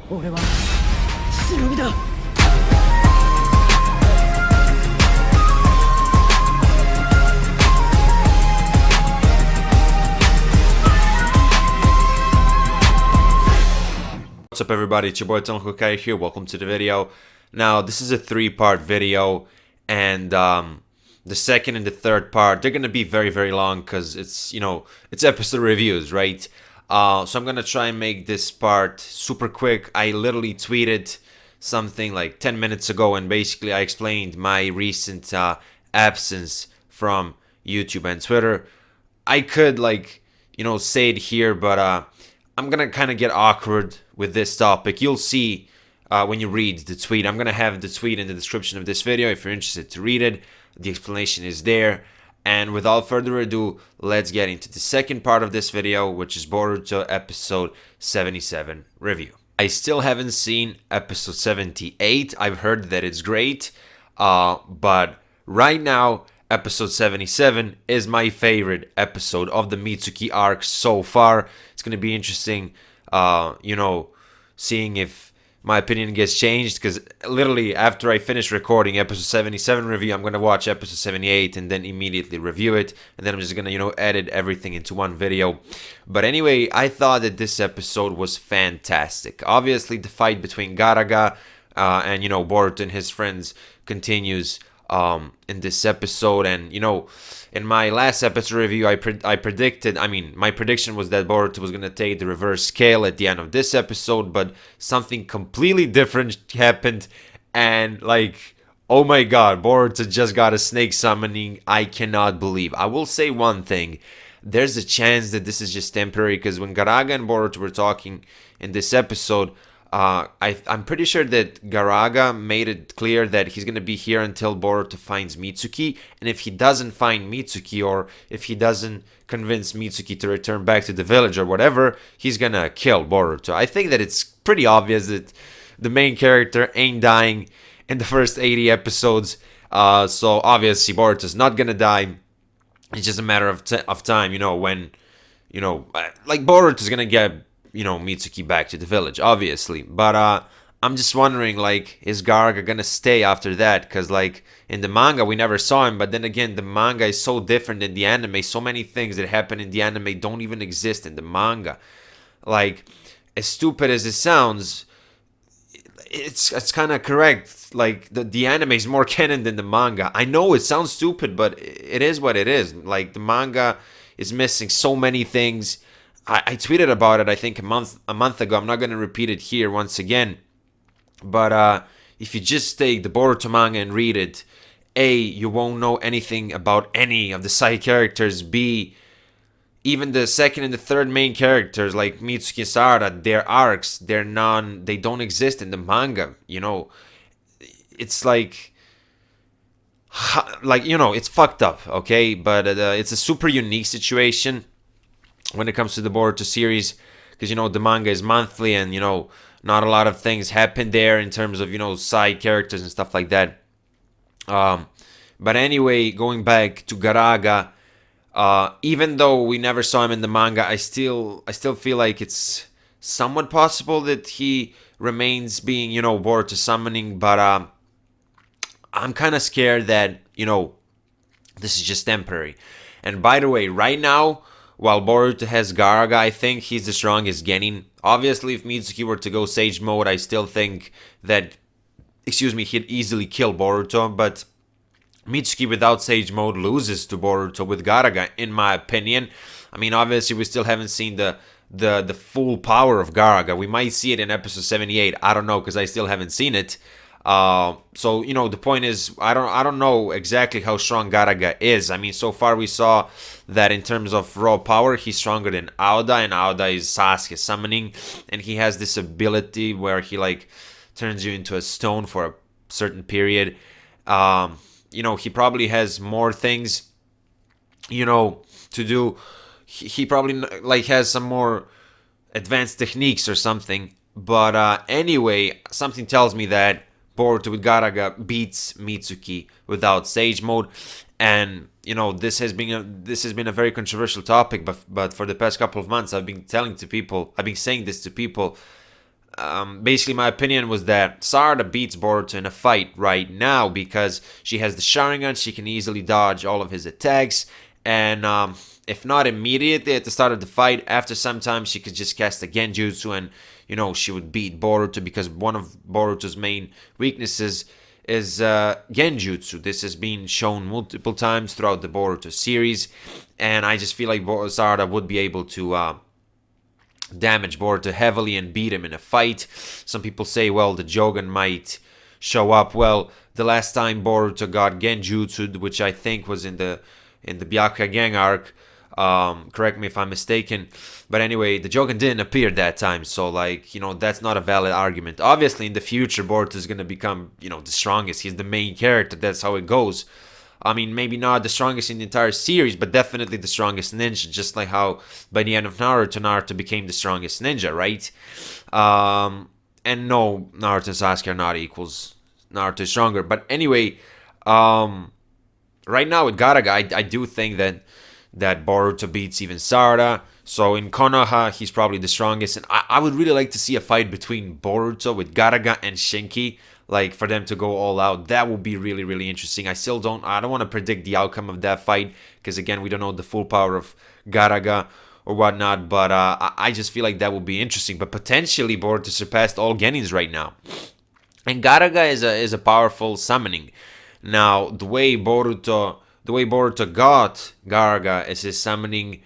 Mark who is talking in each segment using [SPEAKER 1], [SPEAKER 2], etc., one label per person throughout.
[SPEAKER 1] 俺は忍びだ。
[SPEAKER 2] What's up everybody, it's your boy Hokage here, welcome to the video. Now this is a 3-part video, and the second and the third part, they're gonna be very long because it's, it's episode reviews, right? So I'm gonna try and make this part super quick. I literally tweeted something like 10 minutes ago, and basically I explained my recent absence from YouTube and Twitter. I could say it here, but I'm gonna kind of get awkward with this topic. You'll see when you read the tweet. I'm gonna have the tweet in the description of this video if you're interested to read it. The explanation is there. And without further ado, let's get into the second part of this video, which is Boruto episode 77 review. I still haven't seen episode 78. I've heard that it's great, but right now episode 77 is my favorite episode of the Mitsuki arc so far. It's going to be interesting, seeing if my opinion gets changed, because literally after I finish recording episode 77 review, I'm going to watch episode 78 and then immediately review it, and then I'm just going to, edit everything into one video. But anyway, I thought that this episode was fantastic. Obviously, the fight between Garaga and, Boruto and his friends continues in this episode. And in my last episode review, I predicted, my prediction was that Boruto was gonna take the reverse scale at the end of this episode, but something completely different happened, and oh my god, Boruto just got a snake summoning. I cannot believe. I will say one thing: there's a chance that this is just temporary, because when Garaga and Boruto were talking in this episode, I'm pretty sure that Garaga made it clear that he's going to be here until Boruto finds Mitsuki, and if he doesn't find Mitsuki, or if he doesn't convince Mitsuki to return back to the village or whatever, he's going to kill Boruto. I think that it's pretty obvious that the main character ain't dying in the first 80 episodes, so obviously Boruto's not going to die. It's just a matter of time, when, Boruto's going to get Mitsuki back to the village, obviously. But I'm just wondering, is Garaga gonna stay after that? Because, in the manga, we never saw him. But then again, the manga is so different than the anime. So many things that happen in the anime don't even exist in the manga. As stupid as it sounds, it's kind of correct. The anime is more canon than the manga. I know it sounds stupid, but it is what it is. The manga is missing so many things. I tweeted about it, I think, a month ago. I'm not going to repeat it here once again. But if you just take the Boruto manga and read it, A, you won't know anything about any of the side characters. B, even the second and the third main characters, like Mitsuki and Sarada, their arcs, they don't exist in the manga. It's it's fucked up, okay? But it's a super unique situation when it comes to the Boruto series, because the manga is monthly, and not a lot of things happen there in terms of side characters and stuff like that. But anyway, going back to Garaga, even though we never saw him in the manga, I still feel like it's somewhat possible that he remains being Boruto summoning, but I'm kind of scared that this is just temporary. And by the way, right now, while Boruto has Garaga, I think he's the strongest genin. Obviously, if Mitsuki were to go Sage Mode, I still think that, he'd easily kill Boruto. But Mitsuki without Sage Mode loses to Boruto with Garaga, in my opinion. Obviously, we still haven't seen the full power of Garaga. We might see it in episode 78. I don't know, because I still haven't seen it. So the point is, I don't know exactly how strong Garaga is. So far we saw that in terms of raw power, he's stronger than Aoda, and Aoda is Sasuke summoning, and he has this ability where he turns you into a stone for a certain period. He probably has more things to do. He probably has some more advanced techniques or something. But anyway, something tells me that Boruto with Garaga beats Mitsuki without Sage Mode, and this has been a very controversial topic. But for the past couple of months, I've been saying this to people basically my opinion was that Sarada beats Boruto in a fight right now because she has the Sharingan, she can easily dodge all of his attacks, and if not immediately at the start of the fight, after some time she could just cast a Genjutsu and, she would beat Boruto because one of Boruto's main weaknesses is Genjutsu. This has been shown multiple times throughout the Boruto series, and I just feel like Sarada would be able to damage Boruto heavily and beat him in a fight. Some people say, well, the Jogan might show up. Well, the last time Boruto got Genjutsu, which I think was in the Byakuya arc, correct me if I'm mistaken, but anyway, the Jogan didn't appear that time, so that's not a valid argument. Obviously in the future Boruto is going to become the strongest. He's the main character, that's how it goes. I mean, maybe not the strongest in the entire series, but definitely the strongest ninja, just like how by the end of Naruto became the strongest ninja, right? And no, Naruto and Sasuke are not equals. Naruto is stronger, but anyway, right now with Garaga, I do think that Boruto beats even Sarada. So in Konoha, he's probably the strongest. And I would really like to see a fight between Boruto with Garaga and Shinki. Like, for them to go all out. That would be really, really interesting. I don't want to predict the outcome of that fight. Because, again, we don't know the full power of Garaga or whatnot. But I just feel like that would be interesting. But potentially, Boruto surpassed all Genins right now. And Garaga is a powerful summoning. Now, the way Boruto got Garaga as his summoning,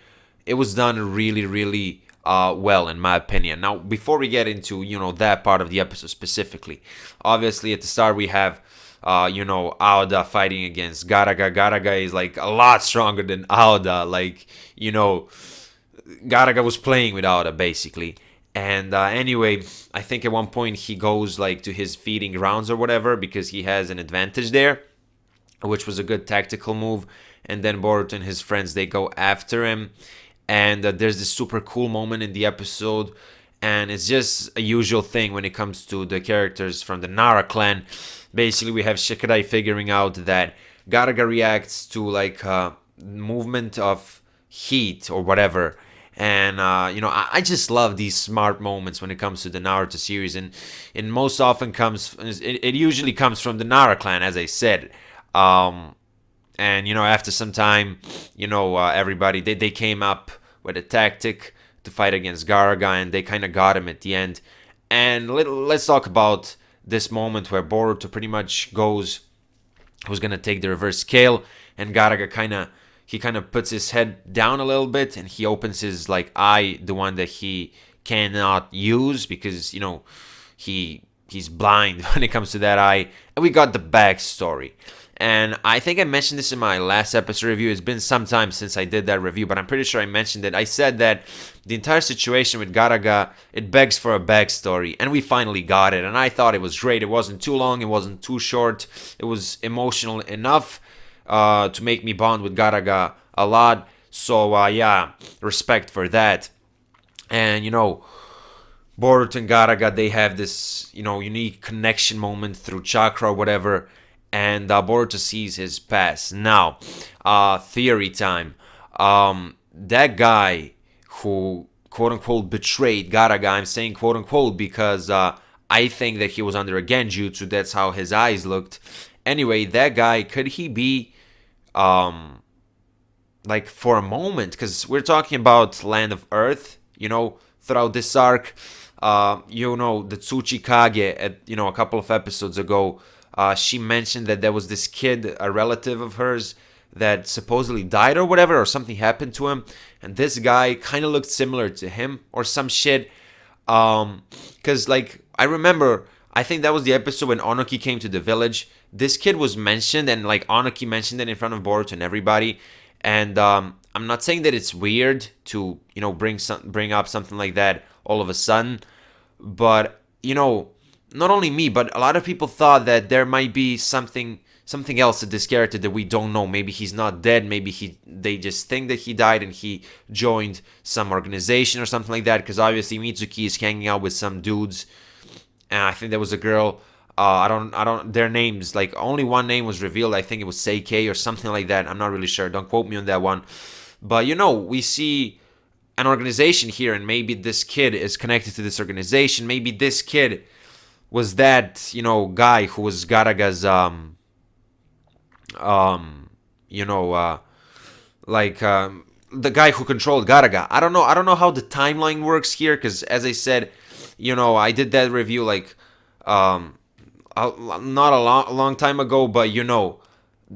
[SPEAKER 2] it was done really, really well, in my opinion. Now, before we get into, that part of the episode specifically, obviously at the start we have, Aoda fighting against Garaga. Garaga is, like, a lot stronger than Aoda. Like, Garaga was playing with Aoda, basically. And anyway, I think at one point he goes, like, to his feeding grounds or whatever because he has an advantage there, which was a good tactical move. And then Boruto and his friends, they go after him. And there's this super cool moment in the episode. And it's just a usual thing when it comes to the characters from the Nara clan. Basically, we have Shikadai figuring out that Garaga reacts to, like, movement of heat or whatever. And, I just love these smart moments when it comes to the Naruto series. And it most often it usually comes from the Nara clan, as I said. And, after some time, everybody, they came up with a tactic to fight against Garaga, and they kind of got him at the end. And let's talk about this moment where Boruto pretty much who's going to take the reverse scale, and Garaga kind of puts his head down a little bit, and he opens his, like, eye, the one that he cannot use because, he's blind when it comes to that eye. And we got the backstory. And I think I mentioned this in my last episode review. It's been some time since I did that review, but I'm pretty sure I mentioned it. I said that the entire situation with Garaga, it begs for a backstory, and we finally got it. And I thought it was great. It wasn't too long. It wasn't too short. It was emotional enough to make me bond with Garaga a lot. So, yeah, respect for that. And, Boruto and Garaga, they have this, unique connection moment through chakra or whatever. And Boruto sees his past. Now, theory time. That guy who, quote-unquote, betrayed Garaga, I'm saying quote-unquote because I think that he was under a Genjutsu. That's how his eyes looked. Anyway, that guy, could he be, like, for a moment? Because we're talking about Land of Earth, throughout this arc. The Tsuchikage, a couple of episodes ago, she mentioned that there was this kid, a relative of hers, that supposedly died or whatever, or something happened to him, and this guy kind of looked similar to him or some shit. Because, like, I remember, I think that was the episode when Onoki came to the village. This kid was mentioned, and, like, Onoki mentioned it in front of Boruto and everybody. And I'm not saying that it's weird to, bring up something like that all of a sudden, but, not only me, but a lot of people thought that there might be something else to this character that we don't know. Maybe he's not dead. Maybe they just think that he died and he joined some organization or something like that. Because obviously Mitsuki is hanging out with some dudes, and I think there was a girl. I don't. Their names, like, only one name was revealed. I think it was Seikei or something like that. I'm not really sure. Don't quote me on that one. But we see. an organization here, and maybe this kid is connected to this organization. Maybe this kid was that, guy who was Garaga's, the guy who controlled Garaga. I don't know how the timeline works here, because as I said, I did that review like, not a long time ago, but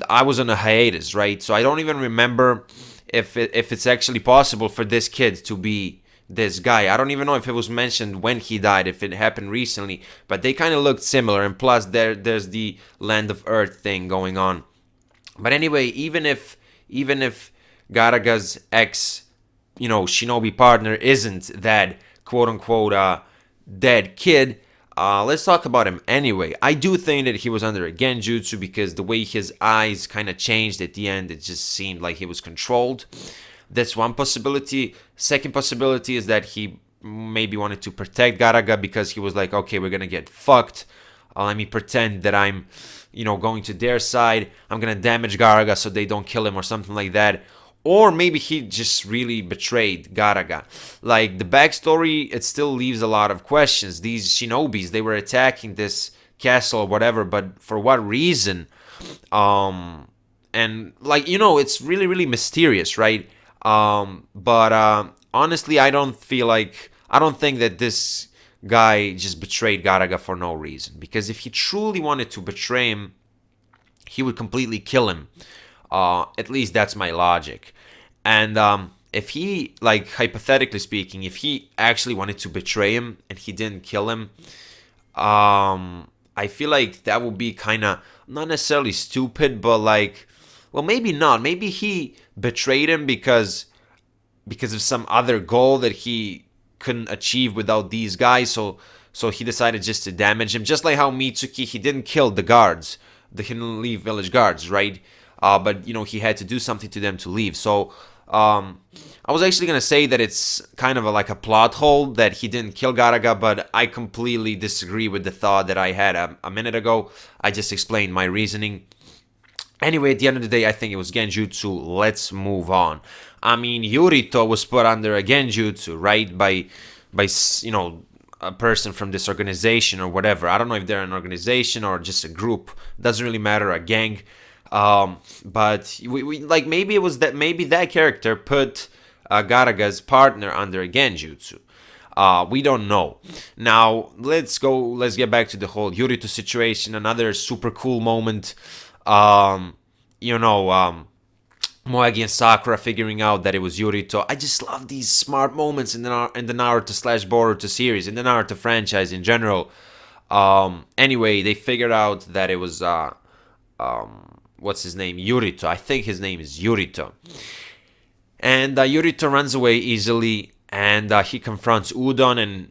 [SPEAKER 2] I was on a hiatus, right? So I don't even remember if it's actually possible for this kid to be this guy. I don't even know if it was mentioned when he died, if it happened recently, but they kind of looked similar. And plus, there's the Land of Earth thing going on. But anyway, even if Garaga's ex, shinobi partner isn't that quote unquote dead kid, let's talk about him anyway. I do think that he was under a genjutsu, because the way his eyes kind of changed at the end, it just seemed like he was controlled. That's one possibility. Second possibility is that he maybe wanted to protect Garaga, because he was like, okay, we're gonna get fucked. Let me pretend that I'm, going to their side. I'm gonna damage Garaga so they don't kill him or something like that. Or maybe he just really betrayed Garaga. Like, the backstory, it still leaves a lot of questions. These shinobis, they were attacking this castle or whatever, but for what reason? And, it's really, really mysterious, right? But honestly, I don't think that this guy just betrayed Garaga for no reason. Because if he truly wanted to betray him, he would completely kill him. At least that's my logic. And if he, hypothetically speaking, if he actually wanted to betray him and he didn't kill him, I feel like that would be kind of not necessarily stupid, but maybe not. Maybe he betrayed him because of some other goal that he couldn't achieve without these guys. So he decided just to damage him, just like how Mitsuki, he didn't kill the guards, the Hidden Leaf Village guards, right? But he had to do something to them to leave. So I was actually gonna say that it's kind of like a plot hole that he didn't kill Garaga, but I completely disagree with the thought that I had a minute ago. I just explained my reasoning. Anyway, at the end of the day, I think it was genjutsu. Let's move on. I mean, Yurito was put under a genjutsu, right? By a person from this organization or whatever. I don't know if they're an organization or just a group. Doesn't really matter, a gang. But we maybe it was that, maybe that character put Garaga's partner under a genjutsu. We don't know. Now let's get back to the whole Yurito situation. Another super cool moment. Moegi and Sakura figuring out that it was Yurito. I just love these smart moments in the Naruto/Boruto series, in the Naruto franchise in general. Anyway, they figured out that it was what's his name? Yurito. I think his name is Yurito. And Yurito runs away easily, and he confronts Udon and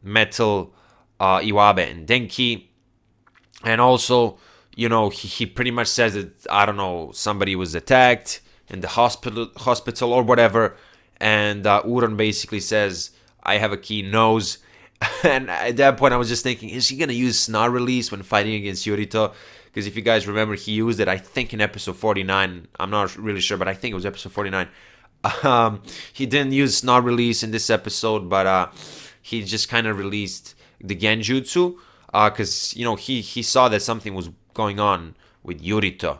[SPEAKER 2] Metal, Iwabe, and Denki, and also. He pretty much says that, I don't know, somebody was attacked in the hospital or whatever. And Uron basically says, I have a keen nose. And at that point, I was just thinking, is he going to use Snot Release when fighting against Yurito? Because if you guys remember, he used it, I think, in episode 49. I'm not really sure, but I think it was episode 49. He didn't use Snot Release in this episode, but he just kind of released the Genjutsu. Because, he saw that something was going on with Yurito.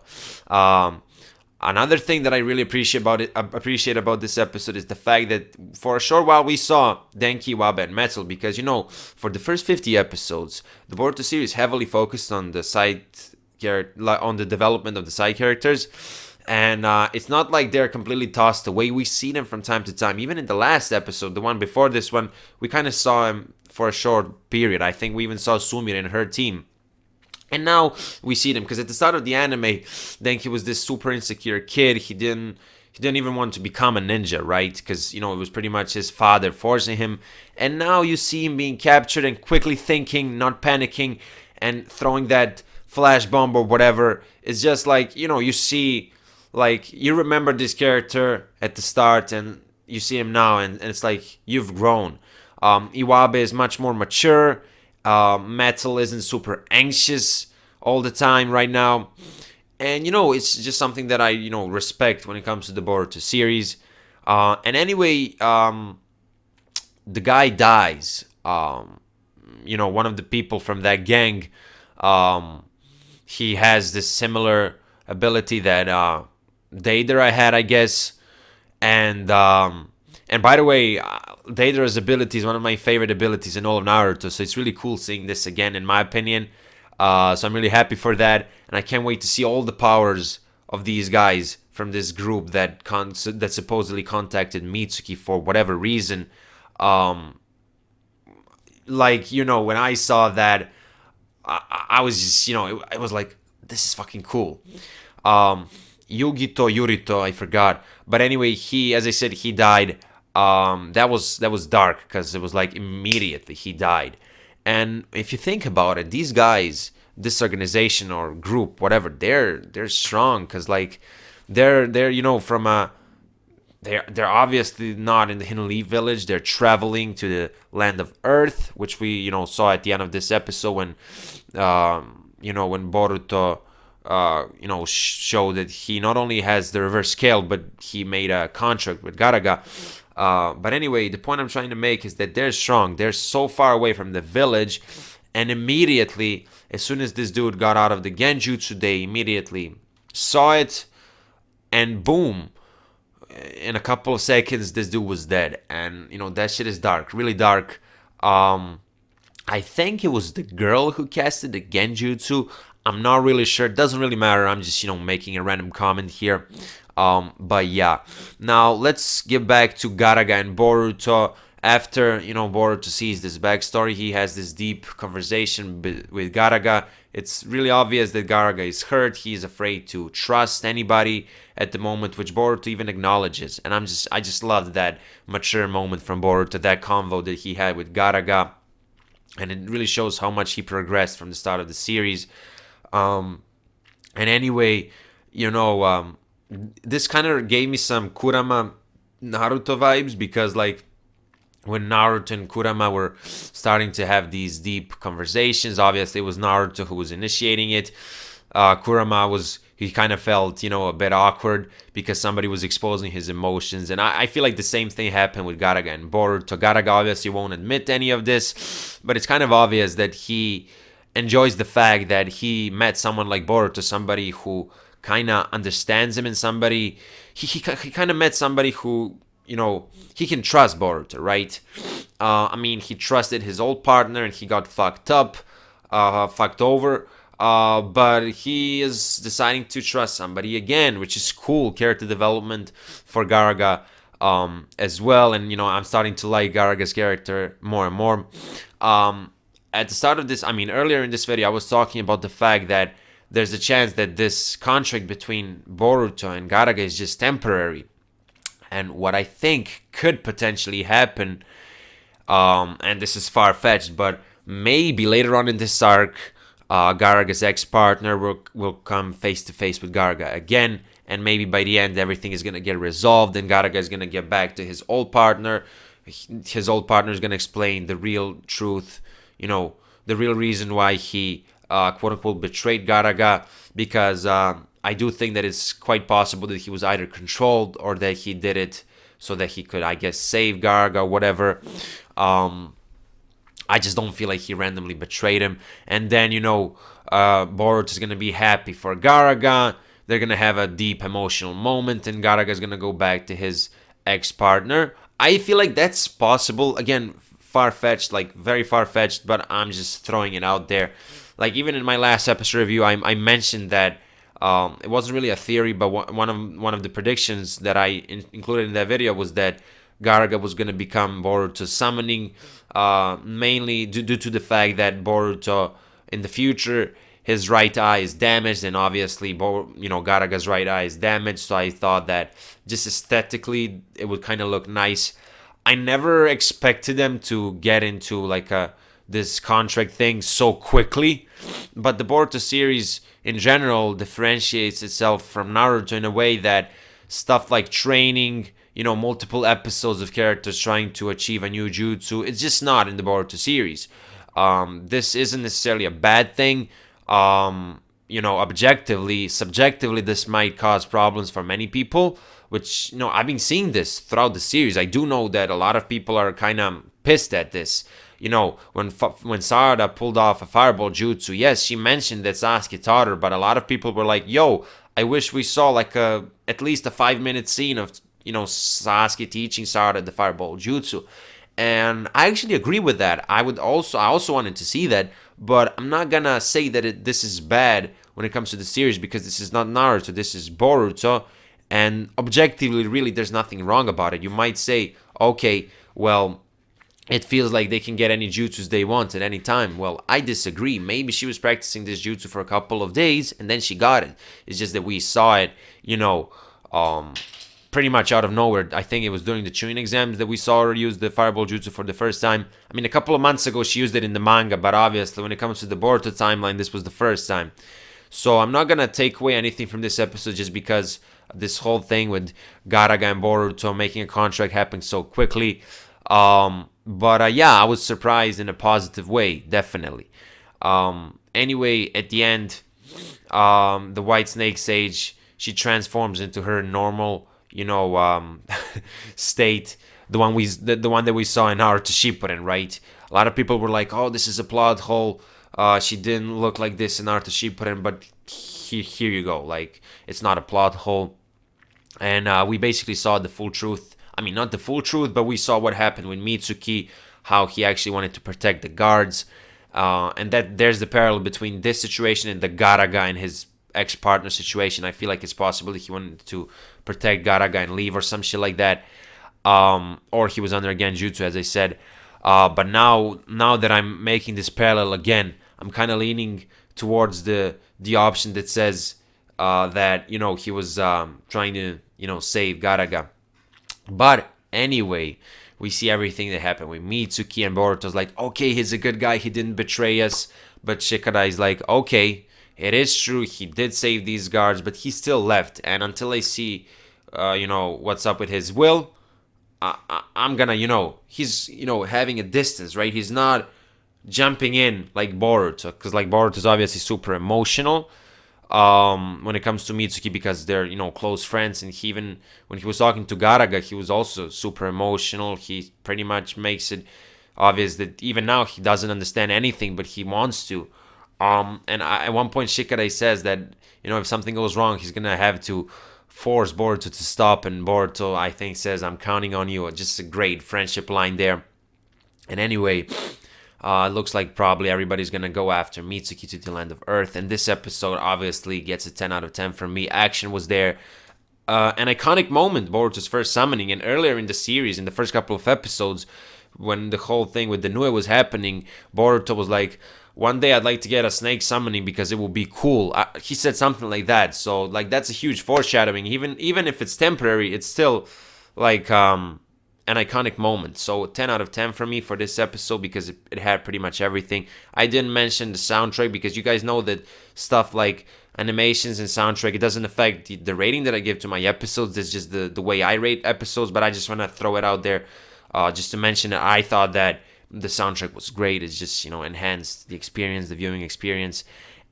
[SPEAKER 2] Another thing that I really appreciate about this episode is the fact that for a short while we saw Denki, Iwabe, and Metal, because for the first 50 episodes, the Boruto series heavily focused on the on the development of the side characters, and it's not like they're completely tossed away. We see them from time to time. Even in the last episode, the one before this one, we kind of saw him for a short period. I think we even saw Sumire and her team. And now we see them, because at the start of the anime, Denki was this super insecure kid. He didn't even want to become a ninja, right? Because, it was pretty much his father forcing him. And now you see him being captured and quickly thinking, not panicking, and throwing that flash bomb or whatever. It's just like, you see, you remember this character at the start, and you see him now, and it's like, you've grown. Iwabe is much more mature. Metal isn't super anxious all the time right now. And, it's just something that I, respect when it comes to the Boruto series. And anyway, the guy dies. One of the people from that gang, um, he has this similar ability that Deidara had, I guess. And by the way, Deidara's ability is one of my favorite abilities in all of Naruto, so it's really cool seeing this again, in my opinion. So I'm really happy for that, and I can't wait to see all the powers of these guys from this group that supposedly contacted Mitsuki for whatever reason. When I saw that, I was just, it was like, this is fucking cool. Yugito, Yurito, I forgot. But anyway, as I said, he died. That was dark, because it was like immediately he died. And if you think about it, these guys, this organization or group, whatever, they're strong, because like they're from a they're obviously not in the Hinoli village. They're traveling to the land of Earth, which we saw at the end of this episode when when Boruto showed that he not only has the reverse scale, but he made a contract with Garaga. But anyway, the point I'm trying to make is that they're strong. They're so far away from the village, and immediately, as soon as this dude got out of the Genjutsu, they immediately saw it, and boom, in a couple of seconds, this dude was dead. And that shit is dark, really dark. I think it was the girl who casted the Genjutsu. I'm not really sure. It doesn't really matter. I'm just making a random comment here. But yeah. Now let's get back to Garaga and Boruto. After Boruto sees this backstory, he has this deep conversation with Garaga. It's really obvious that Garaga is hurt. He's afraid to trust anybody at the moment, which Boruto even acknowledges. And I just loved that mature moment from Boruto, that convo that he had with Garaga. And it really shows how much he progressed from the start of the series. And anyway, this kind of gave me some Kurama Naruto vibes, because like when Naruto and Kurama were starting to have these deep conversations, obviously it was Naruto who was initiating it. Kurama he kind of felt, a bit awkward because somebody was exposing his emotions. And I feel like the same thing happened with Garaga and Boruto. Garaga obviously won't admit any of this, but it's kind of obvious that he enjoys the fact that he met someone like Boruto, somebody who kind of understands him, and somebody, he kind of met somebody who, he can trust Boruto, right? He trusted his old partner and he got fucked over. But he is deciding to trust somebody again, which is cool character development for Garaga as well. And I'm starting to like Garaga's character more and more. At the start of this, earlier in this video, I was talking about the fact that there's a chance that this contract between Boruto and Garaga is just temporary. And what I think could potentially happen, and this is far-fetched, but maybe later on in this arc, Garaga's ex-partner will come face-to-face with Garaga again, and maybe by the end everything is going to get resolved, and Garaga is going to get back to his old partner. His old partner is going to explain the real truth, the real reason why he, quote-unquote, betrayed Garaga, because I do think that it's quite possible that he was either controlled or that he did it so that he could, I guess, save Garaga or whatever. I just don't feel like he randomly betrayed him. And then, Boruto is going to be happy for Garaga. They're going to have a deep emotional moment, and Garaga is going to go back to his ex-partner. I feel like that's possible. Again, far-fetched, like very far-fetched, but I'm just throwing it out there. Like, even in my last episode review, I mentioned that it wasn't really a theory, but one of the predictions that I included in that video was that Garaga was going to become Boruto's summoning, mainly due to the fact that Boruto, in the future, his right eye is damaged, and obviously, Garaga's right eye is damaged, so I thought that just aesthetically, it would kind of look nice. I never expected them to get into, like, this contract thing so quickly, but the Boruto series, in general, differentiates itself from Naruto in a way that stuff like training, multiple episodes of characters trying to achieve a new jutsu, it's just not in the Boruto series. This isn't necessarily a bad thing. Objectively, subjectively, this might cause problems for many people, which, I've been seeing this throughout the series. I do know that a lot of people are kind of pissed at this. When Sarada pulled off a fireball jutsu, yes, she mentioned that Sasuke taught her, but a lot of people were like, yo, I wish we saw like at least a 5-minute scene of, Sasuke teaching Sarada the fireball jutsu. And I actually agree with that. I also wanted to see that, but I'm not gonna say that this is bad when it comes to the series, because this is not Naruto, this is Boruto, and objectively, really, there's nothing wrong about it. You might say, okay, well, it feels like they can get any jutsus they want at any time. Well, I disagree. Maybe she was practicing this jutsu for a couple of days and then she got it. It's just that we saw it, pretty much out of nowhere. I think it was during the Chunin exams that we saw her use the fireball jutsu for the first time. I mean, a couple of months ago she used it in the manga, but obviously when it comes to the Boruto timeline, this was the first time. So I'm not gonna take away anything from this episode just because this whole thing with Garaga and Boruto making a contract happened so quickly. But yeah, I was surprised in a positive way, definitely. Anyway, at the end, the White Snake Sage, she transforms into her normal, state, the one that we saw in Naruto Shippuden, right? A lot of people were like, "Oh, this is a plot hole. She didn't look like this in Naruto Shippuden," but here you go. Like, it's not a plot hole, and we basically saw the full truth. I mean, not the full truth, but we saw what happened with Mitsuki, how he actually wanted to protect the guards, and that there's the parallel between this situation and the Garaga and his ex-partner situation. I feel like it's possible he wanted to protect Garaga and leave or some shit like that, or he was under a Genjutsu, as I said. But now that I'm making this parallel again, I'm kind of leaning towards the option that says that he was trying to save Garaga. But anyway, we see everything that happened with Mitsuki, and Boruto's like, okay, he's a good guy, he didn't betray us. But Shikada is like, okay, it is true, he did save these guards, but he still left. And until I see, what's up with his will, I'm gonna, he's, having a distance, right? He's not jumping in like Boruto, because like Boruto's obviously super emotional when it comes to Mitsuki, because they're close friends, and even when he was talking to Garaga, he was also super emotional. He pretty much makes it obvious that even now he doesn't understand anything, but he wants to. At one point Shikadai says that if something goes wrong, he's gonna have to force Boruto to stop, and Boruto, I think, says, "I'm counting on you." Just a great friendship line there. And anyway, it looks like probably everybody's gonna go after Mitsuki to the land of Earth, and this episode obviously gets a 10 out of 10 from me. Action was there. An iconic moment, Boruto's first summoning, and earlier in the series, in the first couple of episodes, when the whole thing with the Nue was happening, Boruto was like, one day I'd like to get a snake summoning because it will be cool. He said something like that, so like that's a huge foreshadowing. Even if it's temporary, it's still like an iconic moment. So 10 out of 10 for me for this episode, because it had pretty much everything. I didn't mention the soundtrack because you guys know that stuff like animations and soundtrack, it doesn't affect the rating that I give to my episodes. It's just the way I rate episodes, but I just want to throw it out there just to mention that I thought that the soundtrack was great. It's just, enhanced the experience, the viewing experience.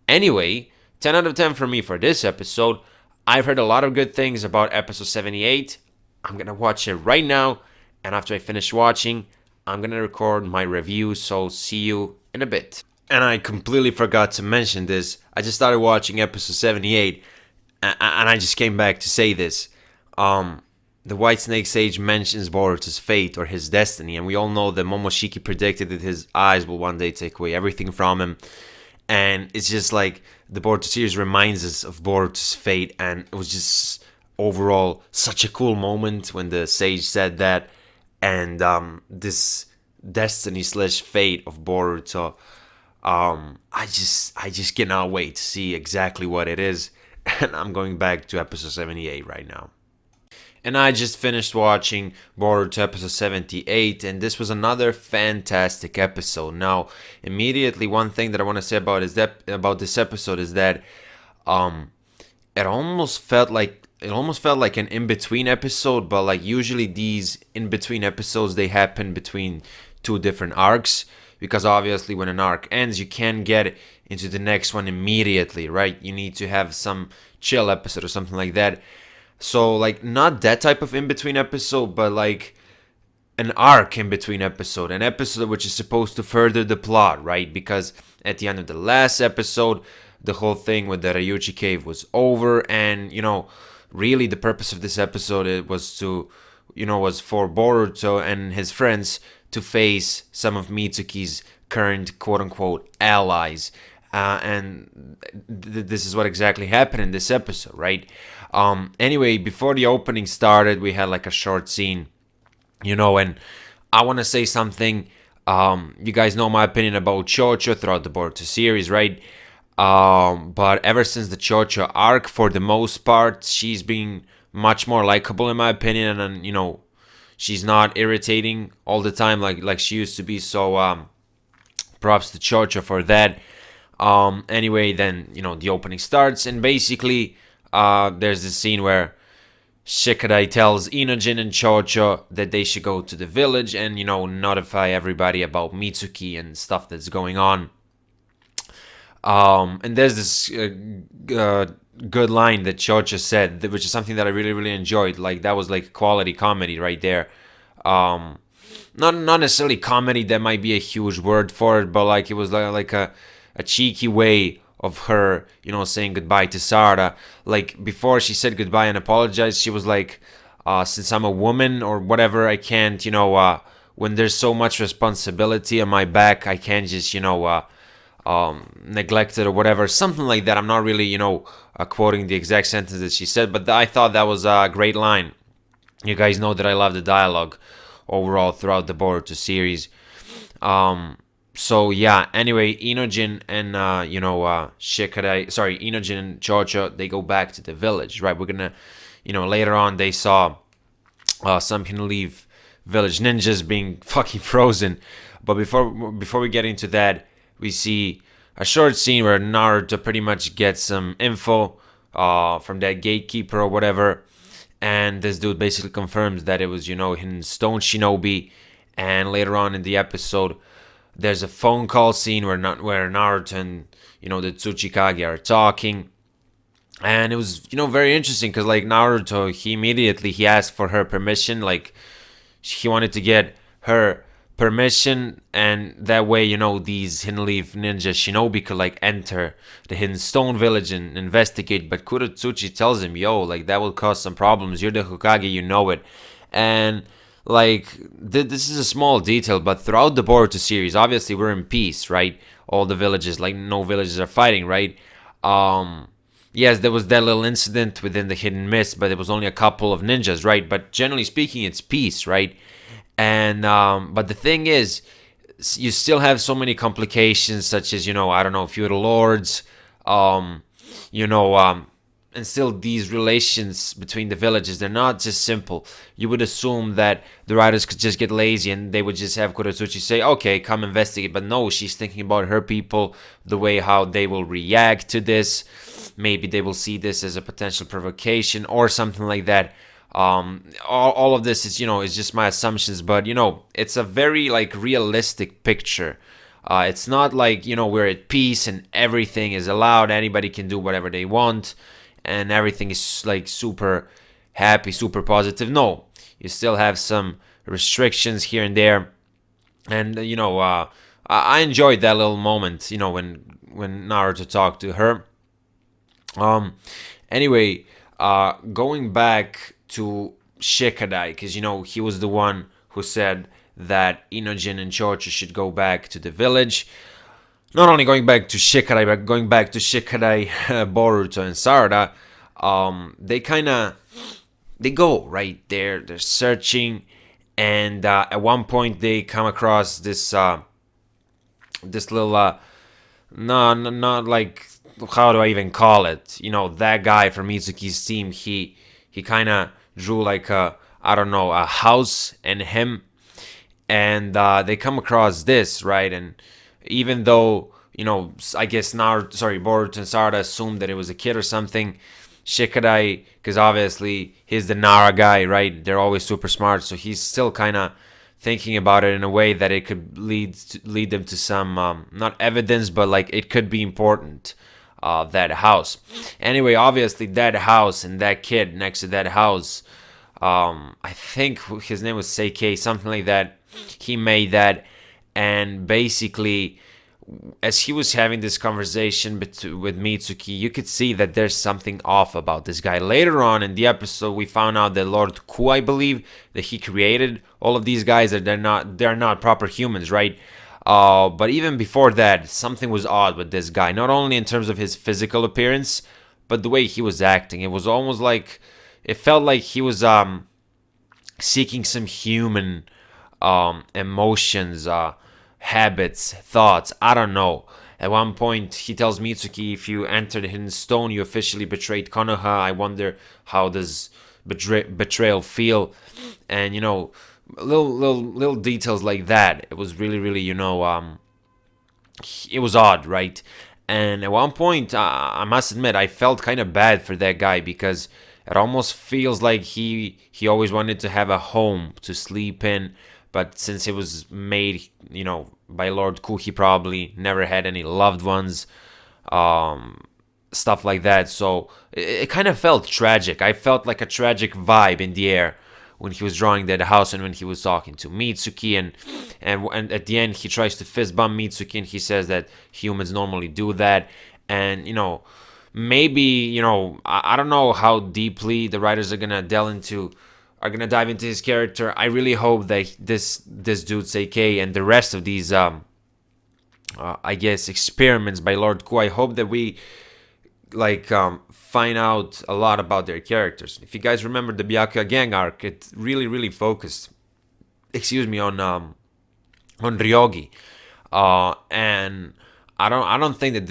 [SPEAKER 2] Anyway, 10 out of 10 for me for this episode. I've heard a lot of good things about episode 78. I'm going to watch it right now. And after I finish watching, I'm going to record my review. So see you in a bit. And I completely forgot to mention this. I just started watching episode 78. And I just came back to say this. The White Snake Sage mentions Boruto's fate or his destiny, and we all know that Momoshiki predicted that his eyes will one day take away everything from him. And it's just like the Boruto series reminds us of Boruto's fate, and it was just overall such a cool moment when the sage said that. And this destiny / fate of Boruto, I just cannot wait to see exactly what it is. And I'm going back to episode 78 right now. And I just finished watching Boruto episode 78, and this was another fantastic episode. Now, immediately, one thing that I want to say about this episode is that it almost felt like an in-between episode, but like usually these in-between episodes, they happen between two different arcs, because obviously when an arc ends, you can't get into the next one immediately, right? You need to have some chill episode or something like that. So like not that type of in between episode, but like an arc in between episode, an episode which is supposed to further the plot, right? Because at the end of the last episode, the whole thing with the Ryuchi cave was over, and really the purpose of this episode it was to, was for Boruto and his friends to face some of Mitsuki's current quote unquote allies. And this is what exactly happened in this episode, right? Anyway, before the opening started, we had like a short scene, and I want to say something. You guys know my opinion about Chocho throughout the Boruto series, right? But ever since the Chocho arc, for the most part, she's been much more likable in my opinion, and she's not irritating all the time like she used to be. So props to Chocho for that. Anyway, then the opening starts, and basically there's this scene where Shikadai tells Inojin and Chocho that they should go to the village and notify everybody about Mitsuki and stuff that's going on. And there's this good line that Chocho said, which is something that I really, really enjoyed. Like, that was like quality comedy right there. Not necessarily comedy, that might be a huge word for it, but like it was like a cheeky way of her, saying goodbye to Sarada. Like, before she said goodbye and apologized, she was like, since I'm a woman or whatever, I can't, when there's so much responsibility on my back, I can't just, neglect it or whatever, something like that. I'm not really, quoting the exact sentence that she said, but I thought that was a great line. You guys know that I love the dialogue overall throughout the Boruto series. So yeah, anyway, Inojin and Inojin and Chocho, they go back to the village, right? We're gonna, later on they saw some Hidden Leaf village ninjas being fucking frozen. But before we get into that, we see a short scene where Naruto pretty much gets some info from that gatekeeper or whatever, and this dude basically confirms that it was Hidden Stone Shinobi. And later on in the episode, there's a phone call scene where Naruto and the Tsuchikage are talking, and it was very interesting because like Naruto, he asked for her permission, like he wanted to get her permission, and that way these Hidden Leaf ninja shinobi could like enter the Hidden Stone village and investigate. But Kurotsuchi tells him, yo, like that will cause some problems, you're the Hokage, you know it. And like, this is a small detail, but throughout the Boruto series, obviously we're in peace, right? All the villages, like no villages are fighting, right? Yes, there was that little incident within the Hidden Mist, but it was only a couple of ninjas, right? But generally speaking, it's peace, right? And but the thing is, you still have so many complications, such as I don't know, feudal lords, and still these relations between the villages, they're not just simple. You would assume that the writers could just get lazy and they would just have Kurotsuchi say, okay, come investigate. But no, she's thinking about her people, the way how they will react to this. Maybe they will see this as a potential provocation or something like that. All of this is just my assumptions, but it's a very like realistic picture. It's not like we're at peace and everything is allowed, anybody can do whatever they want, and everything is like super happy, super positive. No, you still have some restrictions here and there, and I enjoyed that little moment, when Naruto talked to her. Anyway, going back to Shikadai, because he was the one who said that Inojin and Chocho should go back to the village. Not only going back to Shikadai, but going back to Shikadai, Boruto, and Sarada. They go right there. They're searching, and at one point they come across this little not like, how do I even call it? That guy from Mitsuki's team. He kind of drew like a house and him, and they come across this, right? And even though I guess Boruto and Sarada assumed that it was a kid or something, Shikadai, because obviously he's the Nara guy, right? They're always super smart, so he's still kind of thinking about it in a way that it could lead them to some not evidence, but like it could be important. that house. Anyway, obviously that house and that kid next to that house, I think his name was Seikei, something like that. He made that, and basically, as he was having this conversation with Mitsuki, you could see that there's something off about this guy. Later on in the episode, we found out that Lord Ku, I believe, that he created all of these guys, that they're not proper humans, right? But even before that, something was odd with this guy. Not only in terms of his physical appearance, but the way he was acting. It was almost like, it felt like he was seeking some human emotions, habits, thoughts. I don't know. At one point, he tells Mitsuki, if you enter the Hidden Stone, you officially betrayed Konoha. I wonder how does betrayal feel? And, little details like that. It was really, really, it was odd, right? And at one point, I must admit, I felt kind of bad for that guy, because it almost feels like he always wanted to have a home to sleep in. But since it was made, by Lord Ku, he probably never had any loved ones, stuff like that. So it kind of felt tragic. I felt like a tragic vibe in the air when he was drawing that house and when he was talking to Mitsuki. And at the end, he tries to fist bump Mitsuki, and he says that humans normally do that. And, maybe, I don't know how deeply the writers are gonna dive into his character. I really hope that this dude Seikei and the rest of these I guess experiments by Lord Ku, I hope that we find out a lot about their characters. If you guys remember the Byakuya Gang arc, it really, really focused on Ryogi, and I don't think that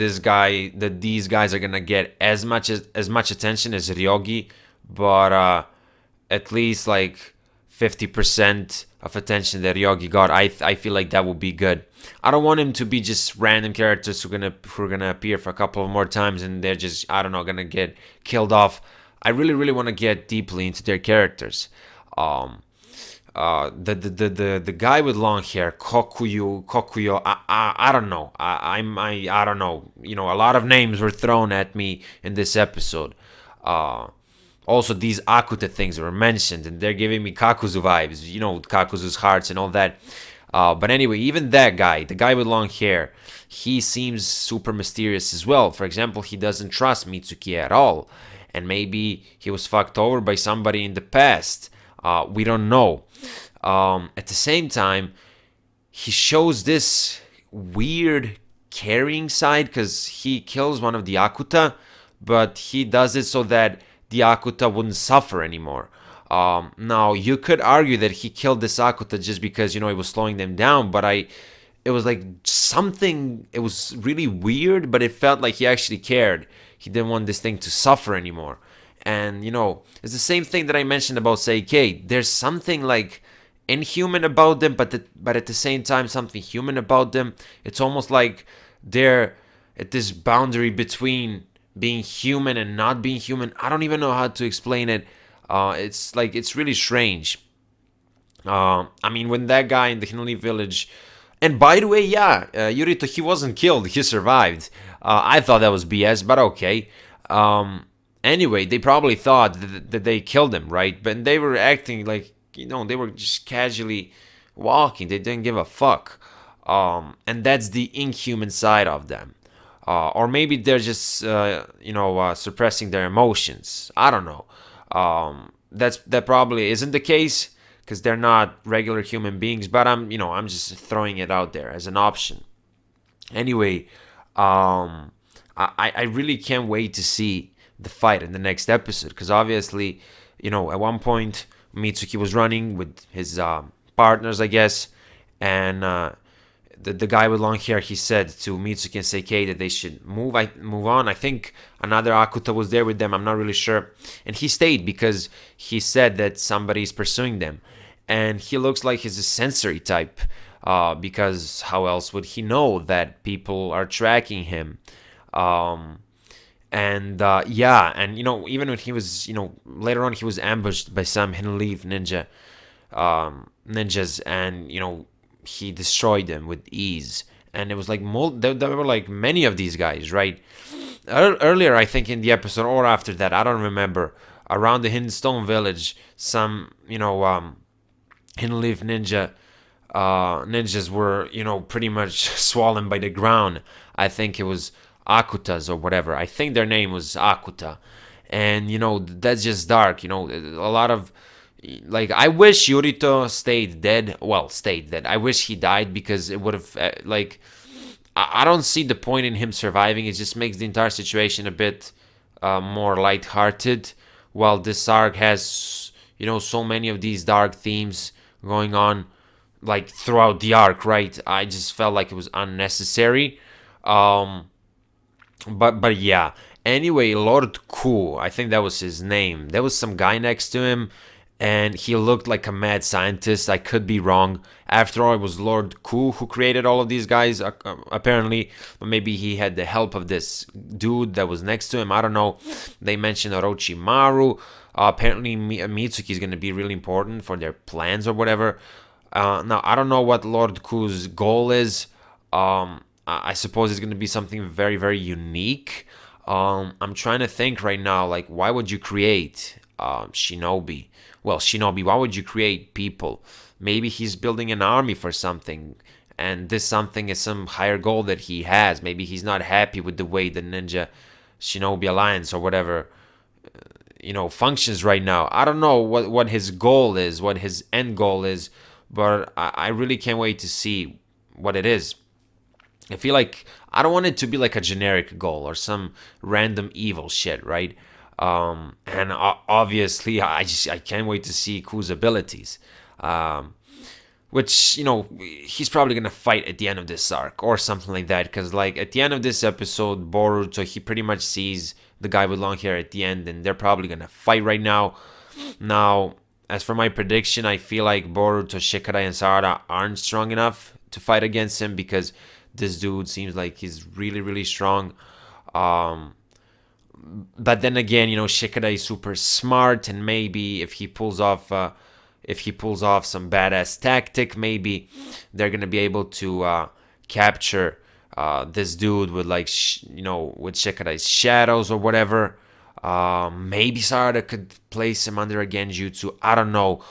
[SPEAKER 2] these guys are gonna get as much attention as Ryogi, but at least 50% of attention that Ryogi got. I feel like that would be good. I don't want him to be just random characters who are gonna appear for a couple of more times and they're just, I don't know, gonna get killed off. I really, really want to get deeply into their characters. The guy with long hair, Kokuyo, I don't know. I don't know. A lot of names were thrown at me in this episode. Also, these Akuta things were mentioned, and they're giving me Kakuzu vibes. Kakuzu's hearts and all that. But anyway, even that guy, the guy with long hair, he seems super mysterious as well. For example, he doesn't trust Mitsuki at all. And maybe he was fucked over by somebody in the past. We don't know. At the same time, he shows this weird carrying side, because he kills one of the Akuta, but he does it so that the Akuta wouldn't suffer anymore. Now, you could argue that he killed this Akuta just because, it was slowing them down, but it was like something, it was really weird, but it felt like he actually cared. He didn't want this thing to suffer anymore. And, it's the same thing that I mentioned about Seikei. There's something inhuman about them, but at the same time, something human about them. It's almost like they're at this boundary between being human and not being human. I don't even know how to explain it. It's really strange. When that guy in the Hinoli village, and by the way, Yurito, he wasn't killed, he survived. I thought that was BS, but okay. Anyway, they probably thought that they killed him, right? But they were acting like, they were just casually walking. They didn't give a fuck. And that's the inhuman side of them. Or maybe they're just, suppressing their emotions. I don't know. That probably isn't the case, because they're not regular human beings. But I'm just throwing it out there as an option. Anyway, I really can't wait to see the fight in the next episode, because obviously, at one point Mitsuki was running with his partners, I guess, and the guy with long hair, he said to Mitsuki and Seikei that they should move on. I think another Akuta was there with them, I'm not really sure. And he stayed because he said that somebody's pursuing them. And he looks like he's a sensory type, because how else would he know that people are tracking him? Even when he was, later on he was ambushed by some Hinleaf ninjas, and, he destroyed them with ease. And it was there were many of these guys, right? Earlier, I think in the episode or after that, I don't remember. Around the Hidden Stone Village, some Hidden Leaf ninjas were pretty much swollen by the ground. I think it was Akutas or whatever. I think their name was Akuta, and that's just dark. A lot of like I wish Yurito stayed dead. Well, stayed dead. I wish he died because it would have I don't see the point in him surviving. It just makes the entire situation a bit more lighthearted. While this arc has, so many of these dark themes going on, like throughout the arc, right? I just felt like it was unnecessary. But yeah. Anyway, Lord Ku, I think that was his name. There was some guy next to him, and he looked like a mad scientist. I could be wrong. After all, it was Lord Ku who created all of these guys, apparently. But maybe he had the help of this dude that was next to him. I don't know. They mentioned Orochimaru. Apparently, Mitsuki is going to be really important for their plans or whatever. Now, I don't know what Lord Ku's goal is. I suppose it's going to be something very, very unique. I'm trying to think right now, like, why would you create Shinobi? Well, Shinobi, why would you create people? Maybe he's building an army for something, and this something is some higher goal that he has. Maybe he's not happy with the way the Ninja Shinobi Alliance or whatever, functions right now. I don't know what his goal is, what his end goal is, but I really can't wait to see what it is. I feel like I don't want it to be like a generic goal or some random evil shit, right? And obviously, I can't wait to see Ku's abilities, which he's probably gonna fight at the end of this arc or something like that. Because like at the end of this episode, Boruto he pretty much sees the guy with long hair at the end, and they're probably gonna fight right now. Now, as for my prediction, I feel like Boruto, Shikadai, and Sarada aren't strong enough to fight against him because this dude seems like he's really, really strong. But then again, Shikadai is super smart, and maybe if he pulls off some badass tactic, maybe they're gonna be able to capture this dude with with Shikadai's shadows or whatever. Maybe Sarada could place him under a Genjutsu. I don't know.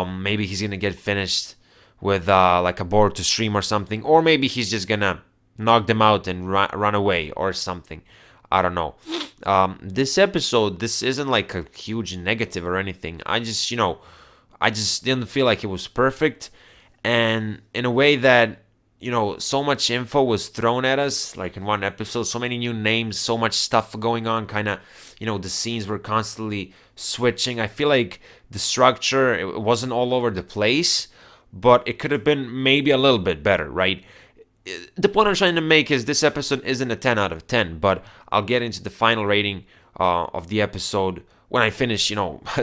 [SPEAKER 2] Maybe he's gonna get finished with like a Boruto stream or something, or maybe he's just gonna knock them out and run away or something. I don't know. This episode, this isn't like a huge negative or anything. I just didn't feel like it was perfect, and in a way that so much info was thrown at us, like in one episode, so many new names, so much stuff going on, kind of, the scenes were constantly switching. I feel like the structure, it wasn't all over the place, but it could have been maybe a little bit better, right? The point I'm trying to make is this episode isn't a 10 out of 10, but I'll get into the final rating of the episode when I finish,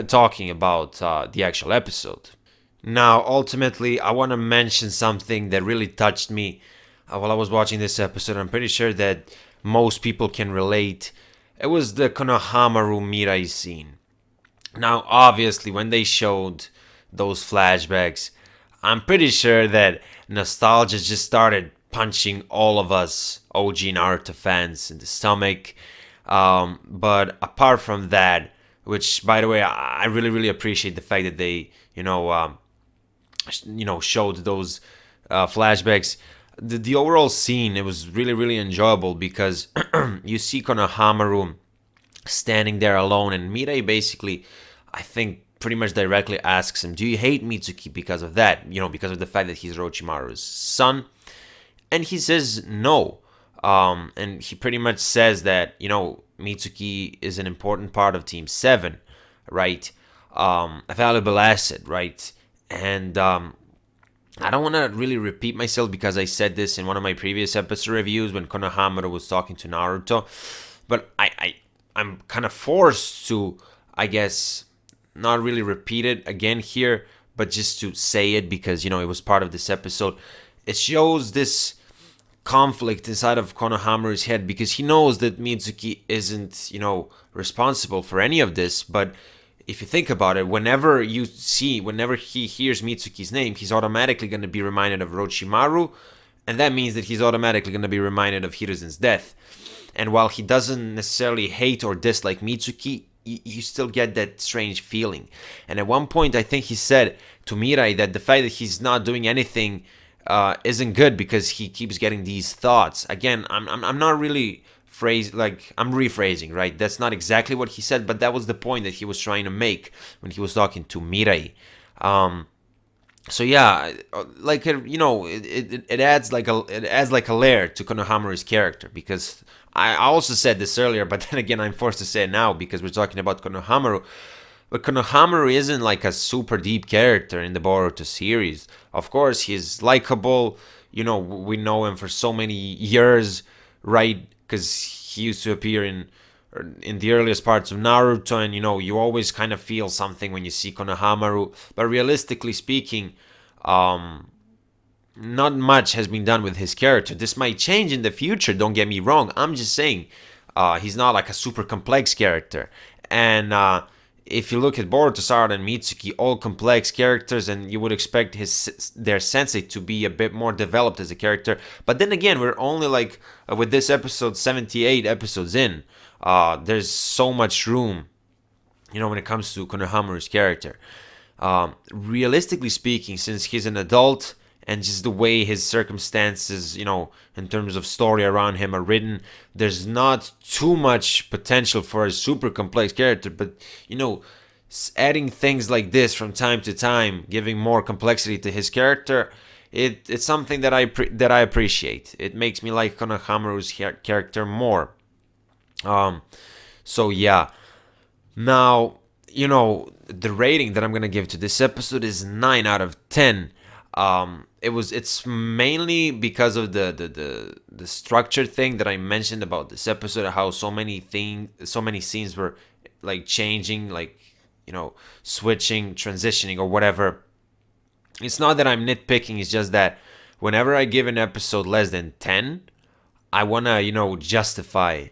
[SPEAKER 2] talking about the actual episode. Now, ultimately, I want to mention something that really touched me while I was watching this episode. I'm pretty sure that most people can relate. It was the Konohamaru Mirai scene. Now, obviously, when they showed those flashbacks, I'm pretty sure that nostalgia just started punching all of us OG Naruto fans in the stomach. But apart from that, which, by the way, I really, really appreciate the fact that they, showed those flashbacks. The overall scene, it was really, really enjoyable because you see Konohamaru standing there alone, and Mirai basically, I think, pretty much directly asks him, do you hate Mitsuki because of that? Because of the fact that he's Orochimaru's son? And he says no. And he pretty much says that, Mitsuki is an important part of Team 7, right? A valuable asset, right? And I don't want to really repeat myself because I said this in one of my previous episode reviews when Konohamaru was talking to Naruto. But I'm kind of forced to, I guess, not really repeat it again here, but just to say it because, it was part of this episode. It shows this conflict inside of Konohamaru's head because he knows that Mitsuki isn't, responsible for any of this. But if you think about it, whenever he hears Mitsuki's name, he's automatically going to be reminded of Orochimaru, and that means that he's automatically going to be reminded of Hiruzen's death. And while he doesn't necessarily hate or dislike Mitsuki, you still get that strange feeling. And at one point, I think he said to Mirai that the fact that he's not doing anything isn't good because he keeps getting these thoughts. Again, I'm not really I'm rephrasing, right? That's not exactly what he said, but that was the point that he was trying to make when he was talking to Mirai. So yeah, like it adds like a layer to Konohamaru's character, because I also said this earlier, but then again I'm forced to say it now because we're talking about Konohamaru. But Konohamaru isn't like a super deep character in the Boruto series. Of course, he's likable. We know him for so many years, right? Because he used to appear in the earliest parts of Naruto, and you always kind of feel something when you see Konohamaru. But realistically speaking, not much has been done with his character. This might change in the future, don't get me wrong. I'm just saying, he's not like a super complex character. And if you look at Boruto, Sarada, and Mitsuki, all complex characters, and you would expect their sensei to be a bit more developed as a character. But then again, we're only like, with this episode, 78 episodes in. There's so much room, when it comes to Konohamaru's character. Realistically speaking, since he's an adult, and just the way his circumstances, in terms of story around him are written, there's not too much potential for a super complex character. But, adding things like this from time to time, giving more complexity to his character, it's something that I appreciate. It makes me like Konohamaru's character more. So yeah. Now, the rating that I'm gonna give to this episode is 9 out of 10. It's mainly because of the structure thing that I mentioned about this episode, how so many scenes were like changing, like switching, transitioning, or whatever. It's not that I'm nitpicking, it's just that whenever I give an episode less than 10, I wanna justify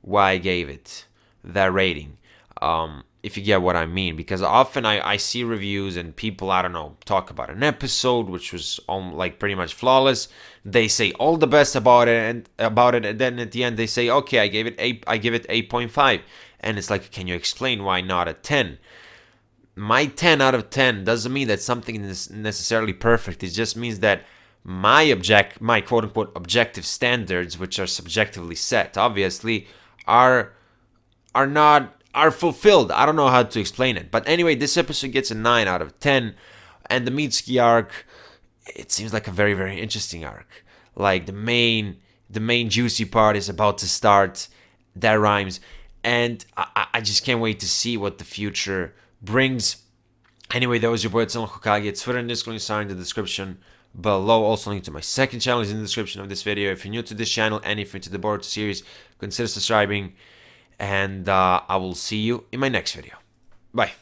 [SPEAKER 2] why I gave it that rating. If you get what I mean, because often I see reviews and people, I don't know, talk about an episode which was like pretty much flawless. They say all the best about it, and then at the end they say, okay, I give it 8.5, and it's like, can you explain why not a 10? My 10 out of 10 doesn't mean that something is necessarily perfect. It just means that my quote unquote objective standards, which are subjectively set, obviously, are fulfilled. I don't know how to explain it. But anyway, this episode gets a 9 out of 10. And the Mitsuki arc, it seems like a very, very interesting arc. Like the main juicy part is about to start. That rhymes. And I just can't wait to see what the future brings. Anyway, that was your boy Hokage. Twitter and Discord links are in the description below. Also, link to my second channel is in the description of this video. If you're new to this channel and if you're into the Boruto series, consider subscribing. And I will see you in my next video. Bye.